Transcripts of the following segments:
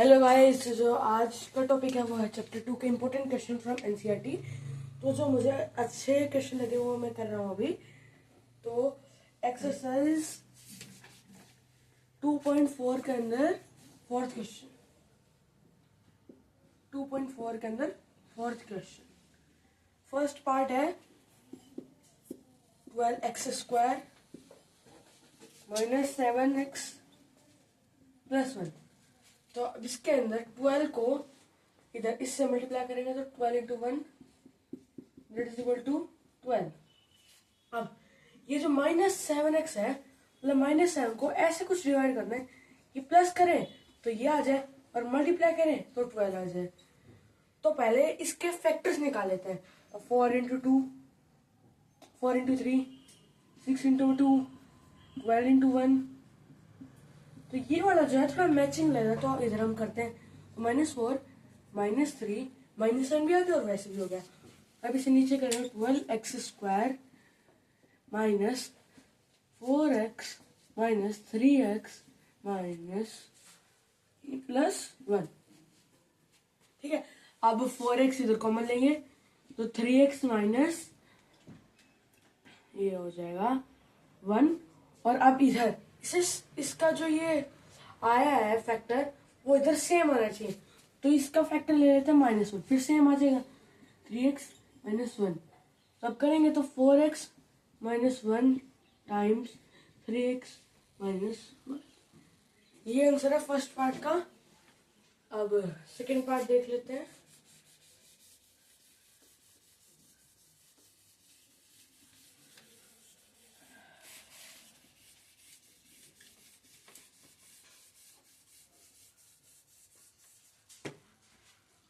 Hello guys, जो आज का टॉपिक है वो है चैप्टर 2 के इम्पोर्टेंट क्वेश्चन फ्रॉम एनसीईआरटी। तो जो मुझे अच्छे क्वेश्चन लगे वो मैं कर रहा हूँ अभी। तो एक्सरसाइज 2.4 के अंदर फोर्थ क्वेश्चन, 2.4 के अंदर फोर्थ क्वेश्चन, फर्स्ट पार्ट है 12x² - 7x + 1। तो अब इसके अंदर 12 को इधर इससे मल्टीप्लाई करेंगे तो 12 × 1 दैट इज इक्वल टू 12। अब ये जो -7x है, मतलब -7 को ऐसे कुछ डिवाइड करना है कि प्लस करें तो ये आ जाए और मल्टीप्लाई करें तो 12 आ जाए। तो पहले इसके फैक्टर्स निकाल लेते हैं। 4 × 2, 4 × 3, 6 × 2, 12 × 1। तो ये वाला जो है थोड़ा मैचिंग लग रहा है, तो इधर हम करते हैं -4 -3 -7 भी आ गया और वैसे भी हो गया। अब इसे नीचे करेंगे 12x² - 4x - 3x - +1। ठीक है, अब 4x इधर कॉमन लेंगे तो 3x माइनस ये हो जाएगा 1। और अब इधर इसका जो ये आया है फैक्टर वो इधर सेम आना चाहिए, तो इसका फैक्टर ले लेते हैं -1, फिर सेम आ जाएगा 3x - 1। तो अब करेंगे तो 4x - 1 टाइम्स 3x - 1। ये आंसर है फर्स्ट पार्ट का। अब सेकेंड पार्ट देख लेते हैं।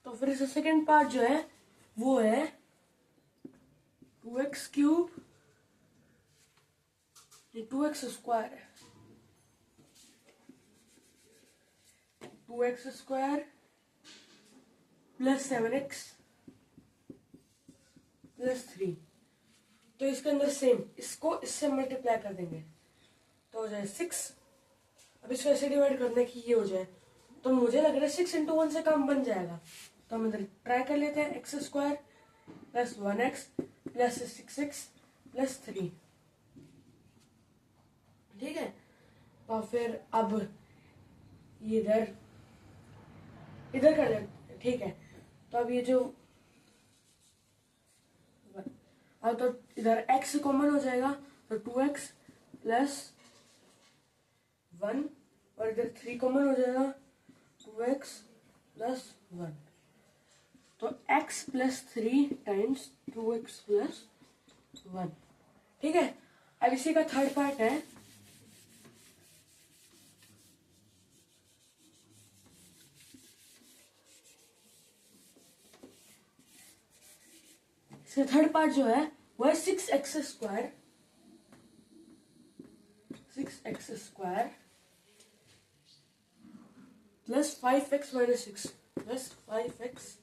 तो फिर इसका सेकेंड पार्ट जो है वो है 2x³ ये 2x² है, 2x² + 7x + 3। तो इसके अंदर सेम इसको इससे मल्टीप्लाई कर देंगे तो हो जाए 6। अब इसको ऐसे डिवाइड करना है कि ये हो जाए, तो मुझे लग रहा है 6 × 1 से काम बन जाएगा। तो हम इधर ट्राई कर लेते हैं x² + 1x + 6x + 3। ठीक है, तो फिर अब ये इधर कर लेते। ठीक है, तो अब ये जो अब तो इधर x कॉमन हो जाएगा तो 2x + 1 और इधर 3 कॉमन हो जाएगा 2x + 1। तो x + 3 टाइम्स 2x + 1। ठीक है, अब इसी का थर्ड पार्ट है इसका थर्ड पार्ट जो है वो है 6x² + 5x - 6 + 5x -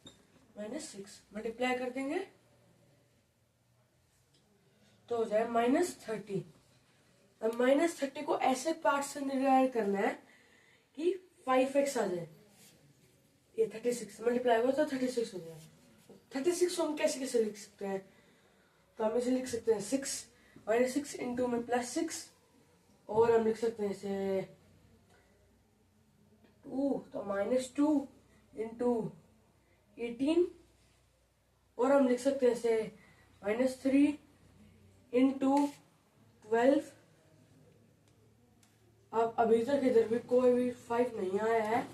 6 मल्टीप्लाई कर देंगे तो हो जाए -30। अब -30 को ऐसे पार्ट से डिवाइड करना है कि 5x आ जाए। ये 36 मल्टीप्लाई हुआ तो 36 हो जाए। 36 को हम कैसे कैसे लिख सकते हैं, तो हम इसे लिख सकते हैं 6 - 6 इंटू में +6, और हम लिख सकते हैं इसे 2 तो -2 इंटू 18, और हम लिख सकते हैं इसे -3 इंटू 12। अब अभी तक इधर भी कोई भी 5 नहीं आया है,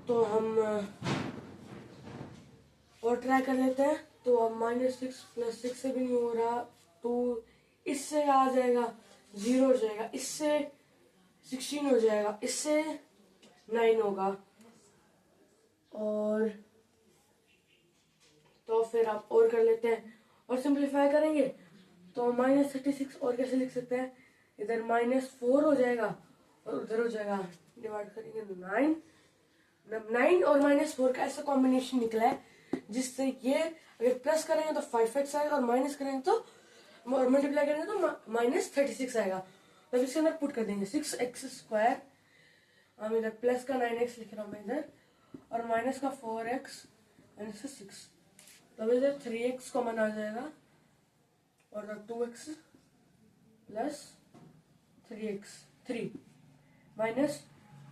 तो हम और ट्राई कर लेते हैं। तो अब -6 + 6 से भी नहीं हो रहा, तो इससे आ जाएगा 0 हो जाएगा, इससे 16 हो जाएगा, इससे 9 होगा। और तो फिर आप और कर लेते हैं और सिंप्लीफाई करेंगे तो -36 और कैसे लिख सकते हैं, इधर -4 हो जाएगा और उधर हो जाएगा, डिवाइड करेंगे 9। 9 और -4 का ऐसा कॉम्बिनेशन निकला है जिससे ये अगर प्लस करेंगे तो 5x आएगा और माइनस करेंगे तो मल्टीप्लाई करेंगे तो -36 आएगा। तो इसके अंदर पुट कर देंगे 6x² हम इधर प्लस का 9x लिख रहा हूँ मैं इधर, और माइनस का 4x माइनस का 6, तो अब इधर 3x कॉमन आ जाएगा और 2x प्लस 3 माइनस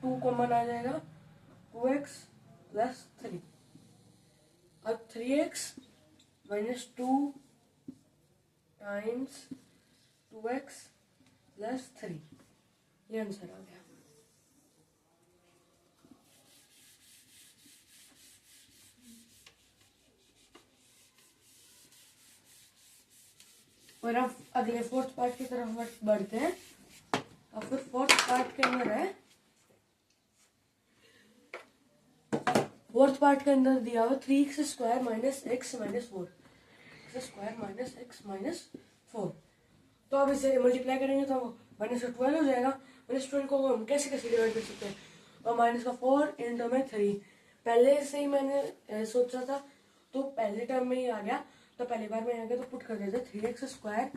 2 कॉमन आ जाएगा, 2x प्लस 3, अब 3x minus 2 times 2x plus 3, ये आंसर आ गया। और अब अगले फोर्थ पार्ट की तरफ बढ़ते हैं। और फिर फोर्थ पार्ट के अंदर है, फोर्थ पार्ट के अंदर दिया हुआ 3x square minus x minus 4, x square minus x minus 4। तो अब इसे मल्टीप्लाई करेंगे तो माइनस का 12 हो जाएगा। माइनस 12 को हम कैसे कैसे डिवाइड कर सकते हैं, और माइनस का 4 इंटू में 3, पहले से ही मैंने सोचा था तो पहले टर्म में ही आ गया, तो पहली बार में आ गया तो पुट कर देते 3x square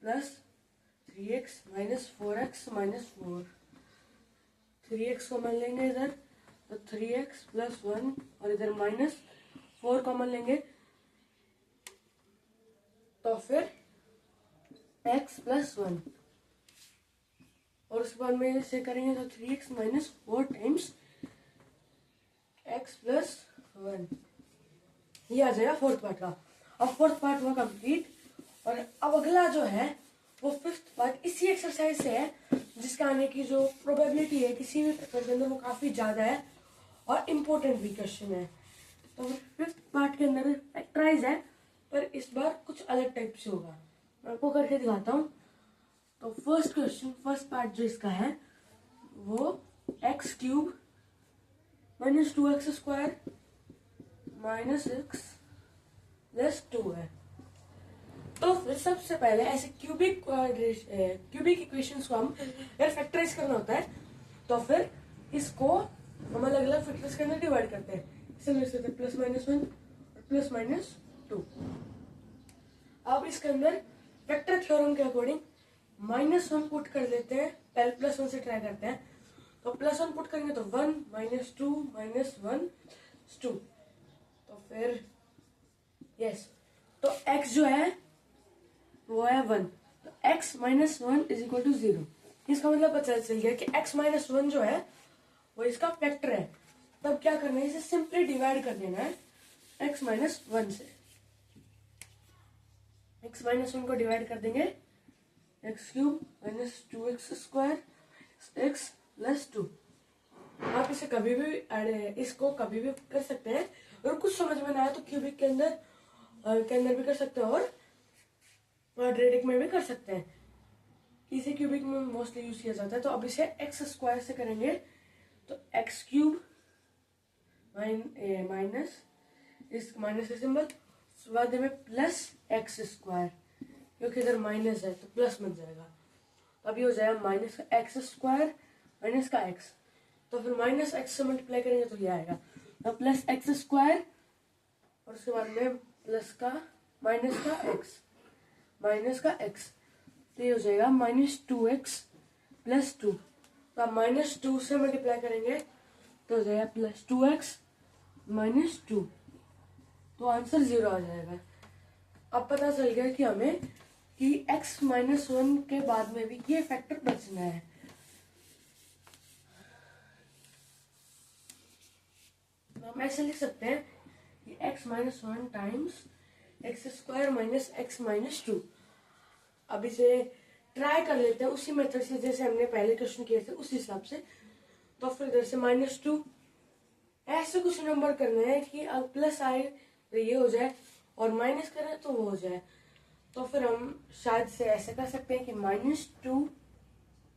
plus 3x minus 4x minus 4, 3x common लेंगे इधर तो 3x प्लस 1, और इधर माइनस 4 कॉमन लेंगे तो फिर x प्लस 1, और उसके बाद में इसे करेंगे तो 3x minus 4 times x plus 1, ये आ जाएगा फोर्थ पार्ट का। अब फोर्थ पार्ट हुआ कंप्लीट, और अब अगला जो है वो फिफ्थ पार्ट इसी एक्सरसाइज से है, जिसका आने की जो प्रोबेबिलिटी है किसी भी पेपर के अंदर वो काफी ज्यादा है और इम्पोर्टेंट भी क्वेश्चन है। तो फिफ्थ पार्ट के अंदर फैक्टराइज है, पर इस बार कुछ अलग टाइप से होगा, मैं आपको करके दिखाता हूँ। तो फर्स्ट क्वेश्चन, फर्स्ट पार्ट जो इसका है वो x cube minus 2x square minus x plus 2 है। तो फिर सबसे पहले ऐसे क्यूबिक इक्वेशंस को हम अगर फैक्टराइज करना होता है तो फिर इसको हम अलग अलग फैक्टर्स के अंदर डिवाइड करते हैं। इसे लिख सकते हैं प्लस माइनस 1 और प्लस माइनस 2। अब इसके अंदर वेक्टर थ्योरम के अकॉर्डिंग माइनस 1 पुट कर लेते हैं, पहले प्लस 1 से ट्राई करते हैं। तो प्लस 1 पुट करेंगे तो 1 माइनस 2 माइनस 1 2, तो फिर यस, तो x जो है वो है 1, तो x minus 1 is equal to 0। इसका मतलब पता चल गया कि x माइनस 1 जो है वो इसका फैक्टर है। तब क्या करना है, इसे सिंपली डिवाइड कर देना है x माइनस 1 से। x माइनस 1 को डिवाइड कर देंगे x cube minus 2x square x plus 2। आप इसे कभी भी इसको कभी भी कर सकते हैं, और कुछ समझ में ना आए तो क्यूबिक के अंदर भी कर सकते हैं और क्वाड्रेटिक में भी कर सकते हैं। इसे क्यूबिक में मोस्टली यूज किया जाता है। तो अब इसे एक्स स्क्वायर से करेंगे तो एक्स क्यूब माइनस इस माइनस का सिंबल, बाद में प्लस एक्स स्क्वायर, क्योंकि इधर माइनस है तो प्लस बन जाएगा। अभी हो जाएगा माइनस का एक्स स्क्वायर माइनस का एक्स, तो फिर माइनस एक्स से मल्टीप्लाई करेंगे तो ये आएगा तो प्लस एक्स स्क्वायर, और उसके बाद में प्लस का माइनस का एक्स, तो ये हो जाएगा माइनस 2x प्लस 2। तो आप माइनस 2 से मल्टीप्लाई करेंगे तो हो जाएगा प्लस 2x माइनस 2, तो आंसर 0 आ जाएगा। अब पता चल गया कि हमें कि x माइनस 1 के बाद में भी ये फैक्टर बचना है। हम ऐसे लिख सकते हैं कि x minus 1 times x square minus x minus 2। अब इसे ट्राई कर लेते हैं उसी मेथड से जैसे हमने पहले क्वेश्चन किए थे, उस हिसाब से। तो फिर इधर से माइनस 2 ऐसे कुछ नंबर करना है कि अब प्लस आए तो ये हो जाए और माइनस करें तो वो हो जाए। तो फिर हम शायद से ऐसे कर सकते हैं कि माइनस 2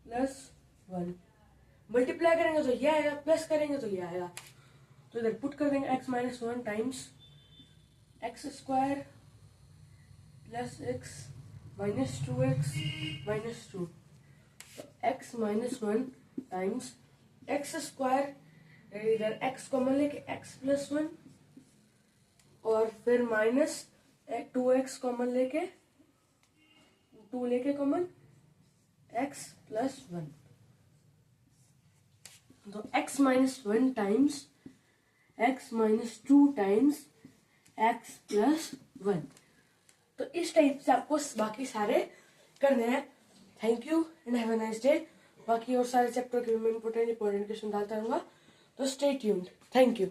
प्लस 1 मल्टीप्लाई करेंगे तो ये आएगा, प्लस करेंगे तो ये आएगा। तो इधर पुट कर देंगे x minus 1 times x square plus x minus 2x minus 2, तो x minus 1 times x square, इधर x कॉमन लेके x प्लस 1, और फिर माइनस 2x कॉमन लेके 2 कॉमन x प्लस 1। तो x minus 1 times x minus 2 times x plus 1। तो इस type से आपको बाकी सारे करने हैं। Thank you and have a nice day. बाकी और सारे चैप्टर के मैं इंपॉर्टेंट क्वेश्चन डालता रहूंगा, तो स्टे ट्यून्ड। Thank you.